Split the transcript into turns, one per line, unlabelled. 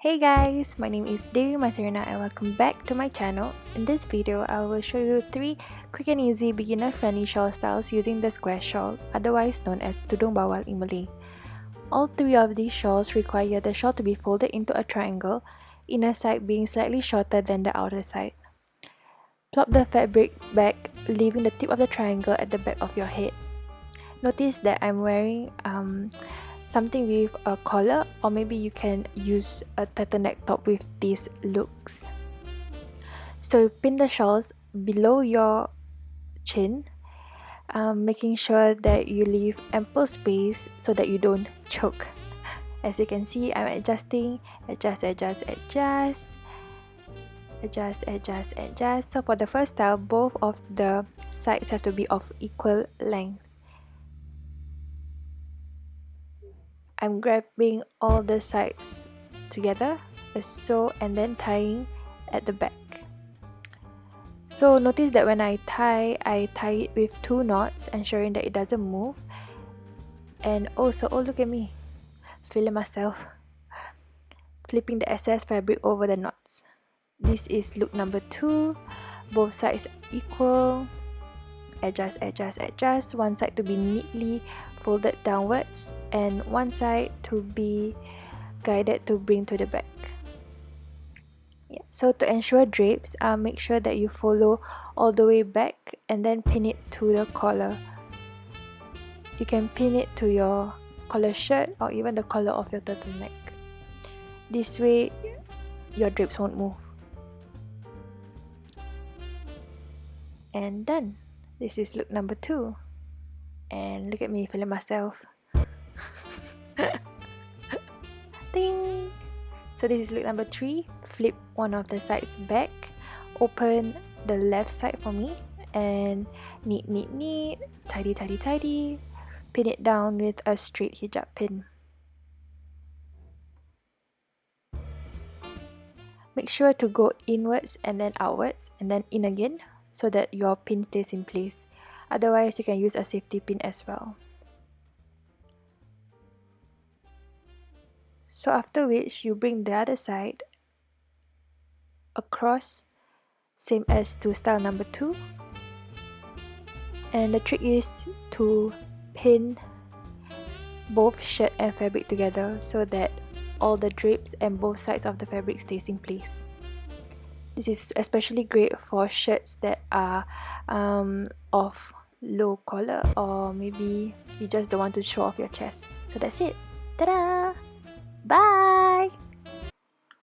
Hey guys, my name is Dew Masirina and welcome back to my channel. In this video, I will show you 3 quick and easy beginner-friendly shawl styles using the square shawl, otherwise known as Tudung Bawal in Malay. All 3 of these shawls require the shawl to be folded into a triangle, inner side being slightly shorter than the outer side. Plop the fabric back, leaving the tip of the triangle at the back of your head. Notice that I'm wearing something with a collar, or maybe you can use a turtleneck top with these looks. So pin the shawls below your chin, making sure that you leave ample space so that you don't choke. As you can see, I'm adjusting, adjust. So for the first style, both of the sides have to be of equal length. I'm grabbing all the sides together, so, and then tying at the back. So notice that when I tie it with 2 knots, ensuring that it doesn't move. And also, oh look at me, feeling myself, flipping the excess fabric over the knots. This is look number 2. Both sides equal. Adjust. One side to be neatly folded downwards and one side to be guided to bring to the back. So to ensure drapes, make sure that you follow all the way back and then pin it to the collar. You can pin it to your collar shirt or even the collar of your turtleneck. This way your drapes won't move. And done. This is look number 2. And look at me feeling myself. Ding! So this is look number 3. Flip one of the sides back, open the left side for me, and knit, tidy, pin it down with a straight hijab pin. Make sure to go inwards and then outwards and then in again so that your pin stays in place. Otherwise, you can use a safety pin as well. So after which, you bring the other side across, same as to style number 2. And the trick is to pin both shirt and fabric together so that all the drapes and both sides of the fabric stays in place. This is especially great for shirts that are of low collar, or maybe you just don't want to show off your chest. So that's it. Ta-da! Bye!